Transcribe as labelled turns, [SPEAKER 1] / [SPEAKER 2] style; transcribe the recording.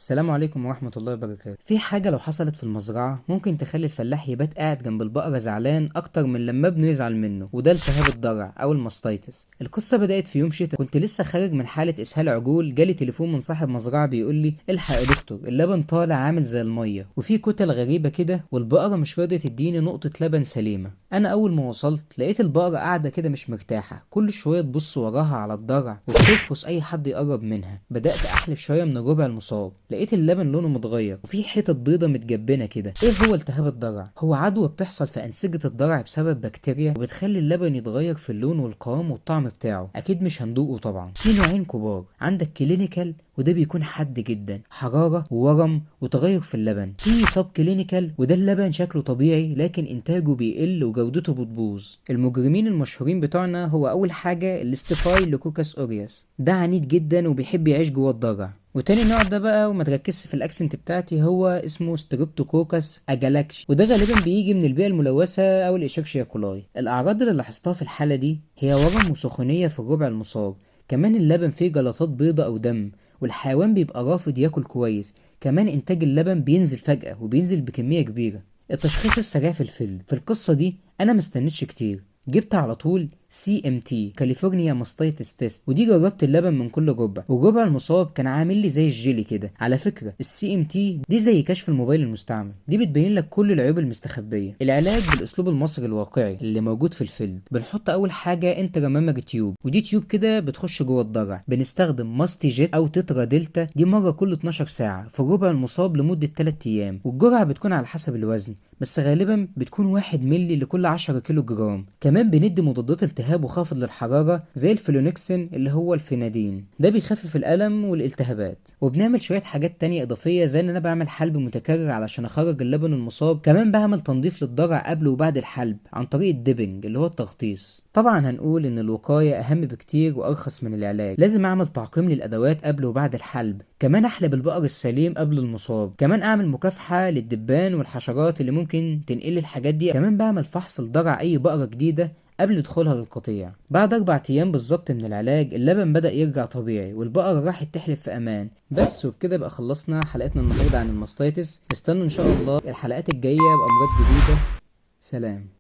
[SPEAKER 1] السلام عليكم ورحمة الله وبركاته. في حاجة لو حصلت في المزرعة ممكن تخلي الفلاح يبات قاعد جنب البقرة زعلان أكتر من لما ابنه يزعل منه، وده التهاب الضرع أو الماستيتس. القصة بدأت في يوم شتاء، كنت لسه خارج من حالة إسهال عجول، جالي تليفون من صاحب مزرعة بيقول لي الحق يا دكتور، اللبن طالع عامل زي المية وفي كتل غريبة كده، والبقرة مش راضية تديني نقطة لبن سليمة. أنا أول ما وصلت لقيت البقرة قاعدة كده مش مرتاحة، كل شوية تبص وراها على الضرع وترفس أي حد يقرب منها. بدأت أحلب شوية من الربع المصاب، لقيت اللبن لونه متغير وفي حتت بيضة متجبنة كده. ايه هو التهاب الضرع؟ هو عدوى بتحصل في أنسجة الضرع بسبب بكتيريا، وبتخلي اللبن يتغير في اللون والقوام والطعم بتاعه. اكيد مش هندوقه طبعا. في نوعين كبار، عندك كلينيكال وده بيكون حاد جدا، حرارة وورم وتغير في اللبن. في سب كلينيكال وده اللبن شكله طبيعي لكن انتاجه بيقل وجودته بتبوظ. المجرمين المشهورين بتوعنا هو اول حاجة الاستيفايلوكوكس اوريوس، ده عنيد جدا وبيحب يعيش جوه الضرع. وتاني نوع ده بقى، وما تركزش في الاكسنت بتاعتي، هو اسمه ستريبتوكوكس اجالاكشي، وده غالبا بيجي من البيئة الملوثة او الاشيرشيا كولاي. الاعراض اللي لاحظتها في الحالة دي هي ورم وسخونية في الربع المصاب، كمان اللبن فيه جلطات بيضة او دم، والحيوان بيبقى رافض ياكل كويس. كمان انتاج اللبن بينزل فجأة وبينزل بكمية كبيرة. التشخيص السريع في الفيلد في القصة دي انا مستنيتش كتير، جبت على طول CMT كاليفورنيا ماستيتس تيست، ودي جربت اللبن من كل ربع، والربع المصاب كان عامل لي زي الجيلي كده. على فكرة CMT دي زي كشف الموبايل المستعمل، دي بتبين لك كل العيوب المستخبية. العلاج بالاسلوب المصري الواقعي اللي موجود في الفيلد، بنحط اول حاجة انترامامري تيوب، ودي تيوب كده بتخش جوه الضرع. بنستخدم ماستي جيت او تترا دلتا، دي مرة كل 12 ساعة في الربع المصاب لمدة 3 ايام، والجرعة بتكون على حسب الوزن، بس غالبا بتكون 1 مللي لكل 10 كيلو جرام. كمان بندي مضادات التهاب وخافض للحرارة زي الفلونكسين اللي هو الفينادين، ده بيخفف الألم والالتهابات. وبنعمل شوية حاجات تانية إضافية، زي إن أنا بعمل حلب متكرر علشان أخرج اللبن المصاب. كمان بعمل تنظيف للضرع قبل وبعد الحلب عن طريق الديبنج اللي هو التغطيس. طبعا هنقول إن الوقاية أهم بكتير وأرخص من العلاج. لازم أعمل تعقيم للأدوات قبل وبعد الحلب، كمان أحلب البقر السليم قبل المصاب، كمان أعمل مكافحة للدبان والحشرات اللي ممكن تنقل الحاجات دي. كمان بعمل فحص لضرع أي بقرة جديدة قبل دخولها للقطيع. بعد 4 ايام بالظبط من العلاج اللبن بدأ يرجع طبيعي، والبقرة راحت تحلب في امان. بس وبكده بقى خلصنا حلقتنا النهارده عن الماستيتس. استنوا ان شاء الله الحلقات الجاية بأمراض جديدة. سلام.